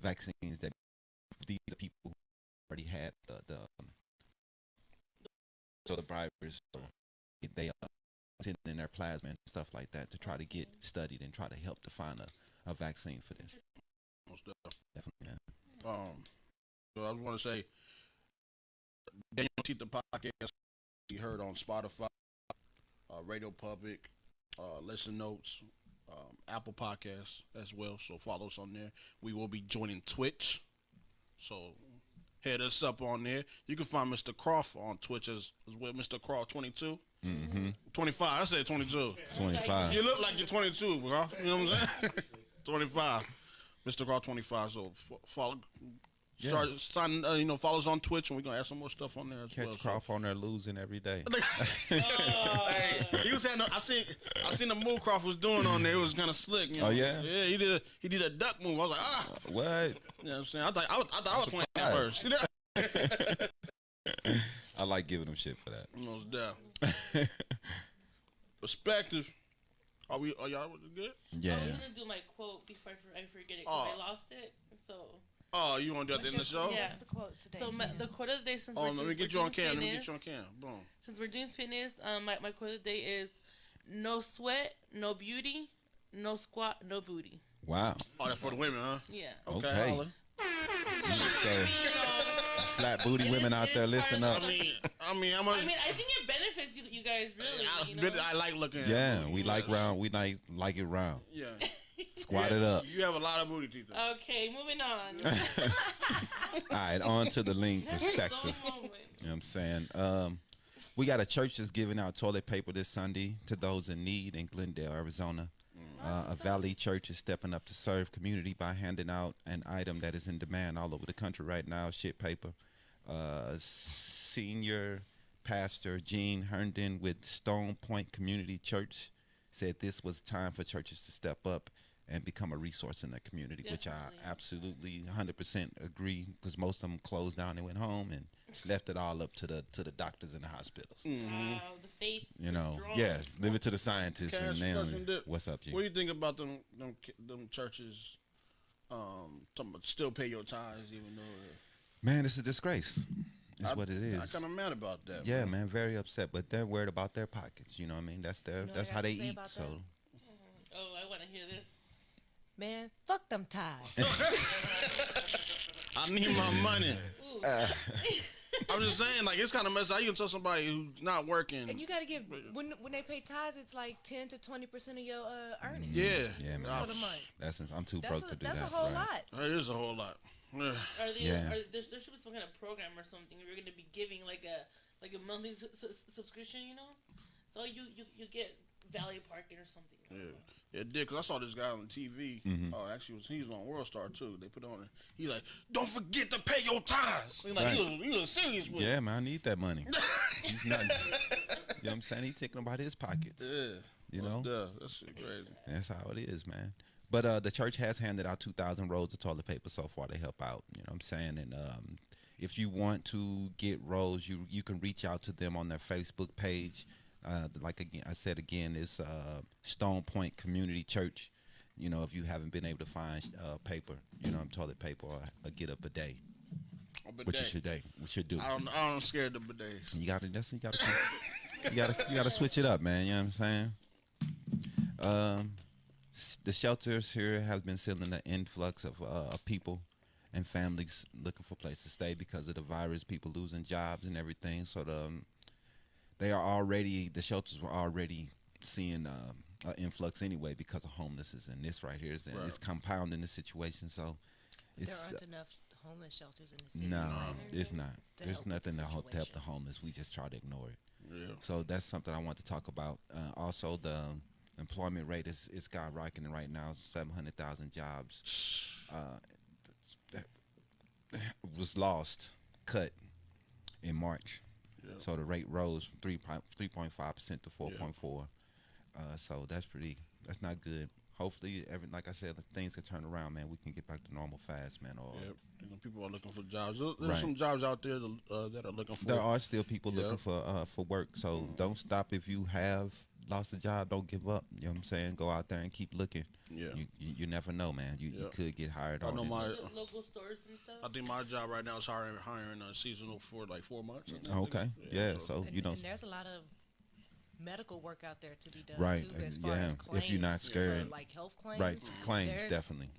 vaccines that these are people who already had the so the bribers, so they send in their plasma and stuff like that to try to get studied and try to help to find a vaccine for this. Most definitely. Definitely, man. So I just want to say, DanYo&Tita podcast you heard on Spotify, Radio Public, Listen Notes, Apple Podcasts as well. So follow us on there. We will be joining Twitch. So hit us up on there. You can find Mr. Croft on Twitch as well. Mr. Croft 22. 25. I said 22. 25. You look like you're 22, bro. You know what I'm saying? 25. Mr. Croft 25. So follow. Start signing, follow us on Twitch, and we're gonna add some more stuff on there as well. Catch Croft on there losing every day. Hey, he was having. I seen the move Croft was doing on there. It was kind of slick. Oh yeah. Yeah, he did a duck move. I was like, What? You know what I'm saying? I thought I was playing that first. I like giving them shit for that. Most deaf. Perspective. Are y'all good? Yeah. I was gonna do my quote before I forget it because I lost it. So. Oh, you want to do that in the show? Yeah. What's the quote today? So the quote of the day, since let me get you on cam. Boom. Since we're doing fitness, my quote of the day is: no sweat, no beauty, no squat, no booty. Wow. Oh, that's for the women, huh? Yeah. Okay. So, flat booty women out there, listen up. I mean, how much? I think it benefits you guys really. I like looking at Yeah, we like round. We like it round. Yeah. Squat it up. You have a lot of booty teeth. Okay, moving on. All right, on to the lean perspective. You know what I'm saying? We got a church that's giving out toilet paper this Sunday to those in need in Glendale, Arizona. A Valley church is stepping up to serve community by handing out an item that is in demand all over the country right now, shit paper. Senior pastor Gene Herndon with Stone Point Community Church said this was time for churches to step up and become a resource in their community, which I absolutely 100% agree, because most of them closed down and went home and left it all up to the doctors and the hospitals. Wow, the faith. Yeah, leave it to the scientists. Cash, and then what's up, G? What do you think about them churches talking about still pay your tithes even though Man, it's a disgrace. It's what it is. I'm kind of mad about that. Yeah, man, very upset, but they're worried about their pockets. You know what I mean? That's how they eat. So. Oh, I want to hear this. Man, fuck them ties. I need my money. I'm just saying, like, it's kind of messed up. You can tell somebody who's not working. And you got to give, when they pay tithes, it's like 10 to 20% of your earnings. Yeah. Yeah, man. For the month. I'm too broke to do that. That's a whole lot. It is a whole lot. There should be some kind of program or something. We're going to be giving like a monthly subscription, so you get Valley Parking or something. Yeah, it did, because I saw this guy on TV. Actually, he's on World Star too. They put on it. He's like, don't forget to pay your tithes. Like, he was serious with it. Yeah, man, I need that money. He's not, you know what I'm saying? He's taking about his pockets. Yeah. That's shit crazy. That's how it is, man. But the church has handed out 2,000 rolls of toilet paper so far to help out. You know what I'm saying? And if you want to get rolls, you can reach out to them on their Facebook page. I said again, it's Stone Point Community Church. If you haven't been able to find paper, toilet paper or a get a bidet. Which you should do. I'm scared of bidets. You gotta switch it up, man. You know what I'm saying? The shelters here have been seeing an influx of people and families looking for places to stay because of the virus, people losing jobs and everything. So the shelters were already seeing an influx anyway because of homelessness, and this right here is it's compounding the situation. So there aren't enough homeless shelters in the city. No, it's not. There's nothing to help the homeless. We just try to ignore it. Yeah. So that's something I want to talk about. Also, the employment rate is skyrocketing right now. 700,000 jobs that was cut in March. Yeah. So the rate rose from 3.5% to 4.4. So that's not good. Hopefully, like I said, things can turn around, man. We can get back to normal fast, man. People are looking for jobs. There's some jobs out there that are looking for. There are still people looking for work. So don't stop if you have lost a job. Don't give up. You know what I'm saying? Go out there and keep looking. Yeah. You never know, man. You could get hired. I know my local stores and stuff. I think my job right now is hiring seasonal for like 4 months. Okay. Yeah. So and there's a lot of medical work out there to be done right. too, as far as claims, if you're not scared, like health claims. Right. Claims definitely.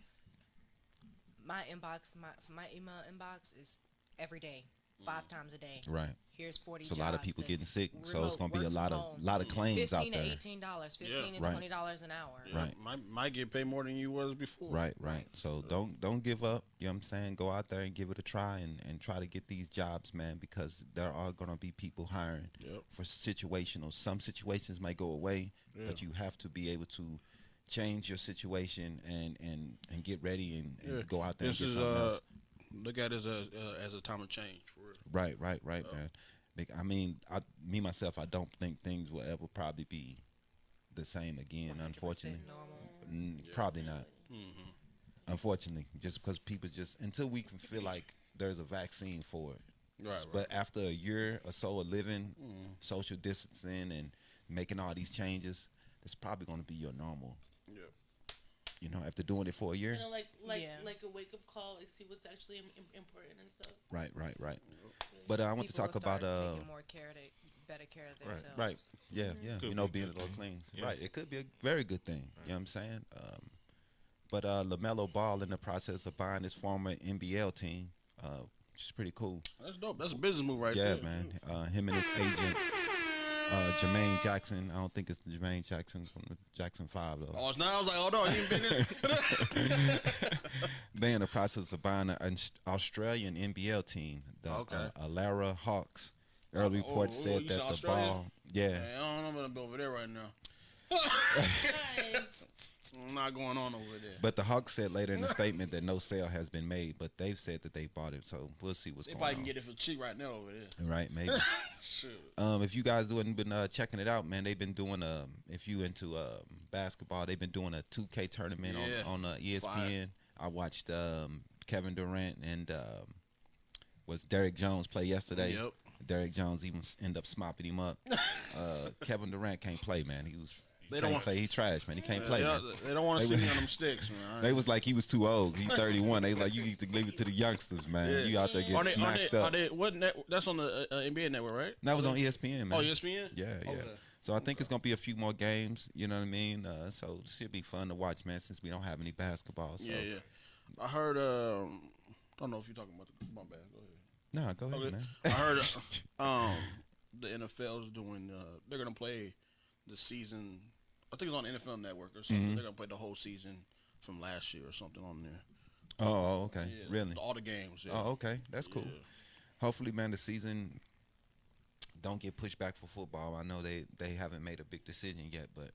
My email inbox is every day, 5 times a day. Right. Here's 40 jobs. A lot of people getting sick, so it's gonna be a lot of claims out there. $15 to $18, $15 and $20 an hour. Yeah. Right. Might get paid more than you was before. Right. So don't give up. You know what I'm saying? Go out there and give it a try and try to get these jobs, man, because there are gonna be people hiring for situational. Some situations might go away, but you have to be able to change your situation and get ready and go out there and get something else. Look at it as a time of change for real. Right, man. I mean, me myself, I don't think things will ever probably be the same again. 100% Unfortunately, normal. probably not. Mm-hmm. Unfortunately, just because people until we can feel like there's a vaccine for it. Right. But after a year or so of living, social distancing, and making all these changes, it's probably going to be your normal. Yeah. You know, after doing it for a year. You know, like Yeah. like a wake up call, like see what's actually important and stuff. Right. But I want to People talk will start about taking better care of themselves. right. Yeah. Could You know, be a being good a little thing. clean. Yeah. Right. It could be a very good thing. You know what I'm saying? But LaMelo Ball in the process of buying his former NBL team, which is pretty cool. That's dope. That's a business move right there. Yeah, man. Him and his agent, Jermaine Jackson. I don't think it's Jermaine Jackson from the Jackson 5, though. Oh, it's not. I was like, oh no, he ain't been in. They in the process of buying an Australian NBL team, the Alara Hawks. Early reports said you that said the Australia? ball, yeah, Man, I don't know if I'm gonna be over there right now. I'm not going on over there. but the Hawks said later in the statement that no sale has been made, but they've said that they bought it, so we'll see what's They going probably on. can get it for cheap right now over there. Right, maybe. Shoot. If you guys haven't been checking it out, man, they've been doing if you into basketball, they've been doing a 2K tournament on ESPN. Fire. I watched Kevin Durant and was Derrick Jones play yesterday. Yep. Derrick Jones even ended up mopping him up. Kevin Durant can't play, man. He They can't don't play. He trash, man. He can't play. Man. They don't want to see me on them sticks, man. They was like he was too old. He 31. They was like, you need to leave it to the youngsters, man. Yeah. You out there getting smacked up. What that's on the NBA network, right? That was on ESPN, man. Oh, ESPN? Yeah. Okay. So I think it's gonna be a few more games. You know what I mean? So it should be fun to watch, man. Since we don't have any basketball. So. Yeah. I heard. Don't know if you're talking about my bad. Go ahead. No, go ahead, Okay. man. I heard the NFL is doing. They're gonna play the season. I think it's on NFL Network or something. Mm-hmm. They're gonna play the whole season from last year or something on there. Oh, okay. Yeah, Really? all the games. Yeah. Oh, okay. That's cool. Yeah. Hopefully, man, the season don't get pushed back for football. I know they haven't made a big decision yet, but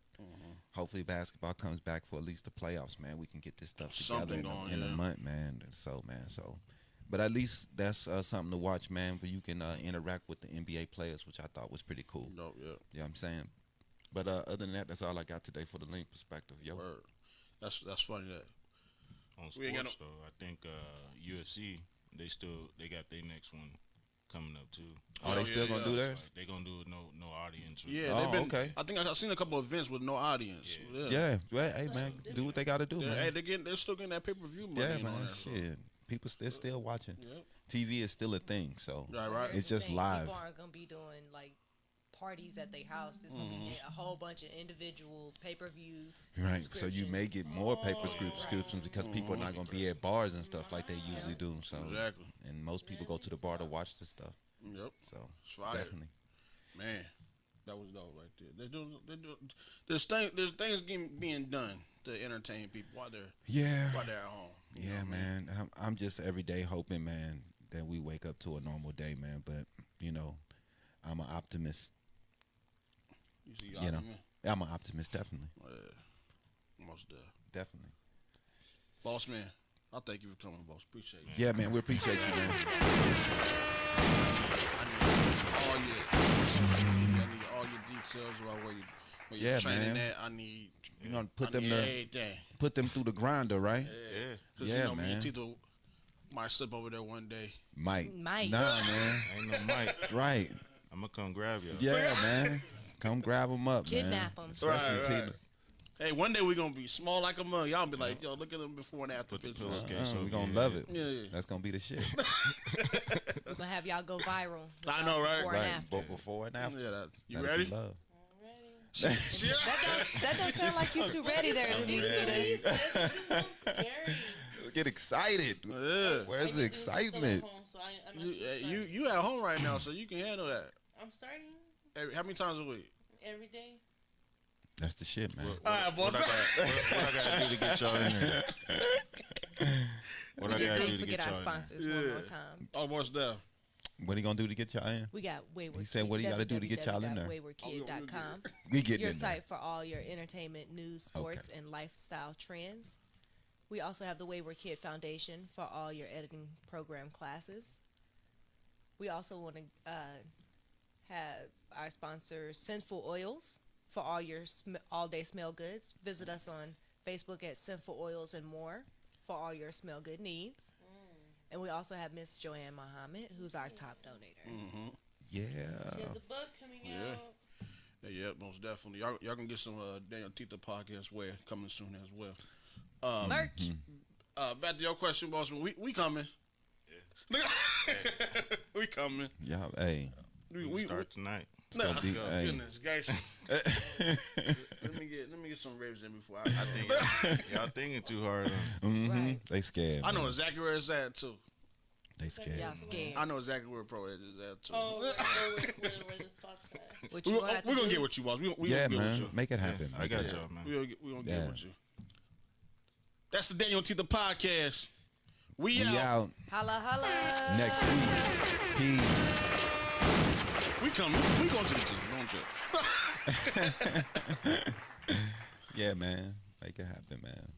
hopefully basketball comes back for at least the playoffs, man. We can get this stuff together in a month, man. So, but at least that's something to watch, man, where you can interact with the NBA players, which I thought was pretty cool. No, yeah. You know what I'm saying? But other than that, that's all I got today for the link perspective, yo. Word. That's funny that. On We ain't got sports though, I think UFC they got their next one coming up too. Oh, they still gonna do theirs? Like, they gonna do it no audience. Yeah, Oh, they've been. okay. I think I've seen a couple of events with no audience. Yeah, well, hey man, do what they gotta do, Yeah, man. hey, they're still getting that pay-per-view money. Yeah, and all man, that, so. shit. People still watching. Yep. TV is still a thing, so Right. it's Here's the just thing, live. People aren't gonna be doing like parties at their house. It's gonna be a whole bunch of individual pay-per-view. Right, so you may subscriptions. get more subscriptions because people are not going to be at bars and stuff like they usually do. So, Exactly. and most people go to the bar to watch this stuff. Yep. So, It's fire. definitely. Man, that was dope right there. They do. There's things being done to entertain people while they're at home. You know Yeah, what I mean? man. I'm just every day hoping, man, that we wake up to a normal day, man. But you know, I'm an optimist. You know, I'm an optimist, definitely, most definitely. boss man. I thank you for coming, boss. Appreciate you. Yeah, man. We appreciate you, man. I need all your details about where you're Yeah, training man. at. I need. You're gonna put I them need there, everything. put them through the grinder, right? Yeah. Cause Yeah, you know, me man. and Tito might slip over there one day. Mike. Nah, man. Ain't no mic. Right. I'm gonna come grab you. Yeah, man. Come grab them up, Kidnap man. 'em. Especially Right. Tina. Hey, one day we gonna be small like a mug. Y'all be like, yo, look at them before and after Put the pictures. pillowcase we over gonna your love head. it. Yeah. That's gonna be the shit. We're gonna have y'all go viral. I know, right? Before right. and after. But before and after. Yeah, you That'd ready? be love. That don't sound like you too ready there to be Tita. Get excited. Yeah. Where's the excitement? You at home right now, so you can handle that. I'm starting How many times a week? every day. That's the shit, man. All right, boy. What I gotta do to get y'all in there? What We I just gotta do need to to get get our y'all in there? sponsors one more time. Oh, what's that? What are you gonna do to get y'all in? We got Wayward. He said, what do you gotta do to get y'all in there? Waywardkid.com. We getting Your in there. site for all your entertainment, news, sports, and lifestyle trends. We also have the Wayward Kid Foundation for all your editing program classes. We also want to have our sponsor Sinful Oils for all your all-day smell goods. Visit us on Facebook at Sinful Oils and More for all your smell good needs. And we also have Miss Joanne Muhammad, who's our top donator. Mm-hmm. Yeah. She has a book coming out. Yeah, most definitely. Y'all can get some DanYo&Tita podcast wear coming soon as well. Merch. Back to your question, boss. We coming. Yeah. We coming. Yeah. Hey. We start tonight. No, gonna be- hey. goodness gracious. let me get some ribs in before I think. Y'all thinking too hard. Right. They scared. I know man. exactly where it's at too. They scared. Y'all scared. I know exactly where Pro is at too. Oh, where the spot's at. What we, you gonna have to we're gonna do? get with you, boss. We Yeah, gonna get man. with you. Make it happen. I Make got it y'all, happen. man. We gonna Yeah. get with you. That's the DanYo&Tita podcast. We We out Holla, holla. next week. Peace. We coming. We going to the gym. Don't you? Yeah, man. Make it happen, man.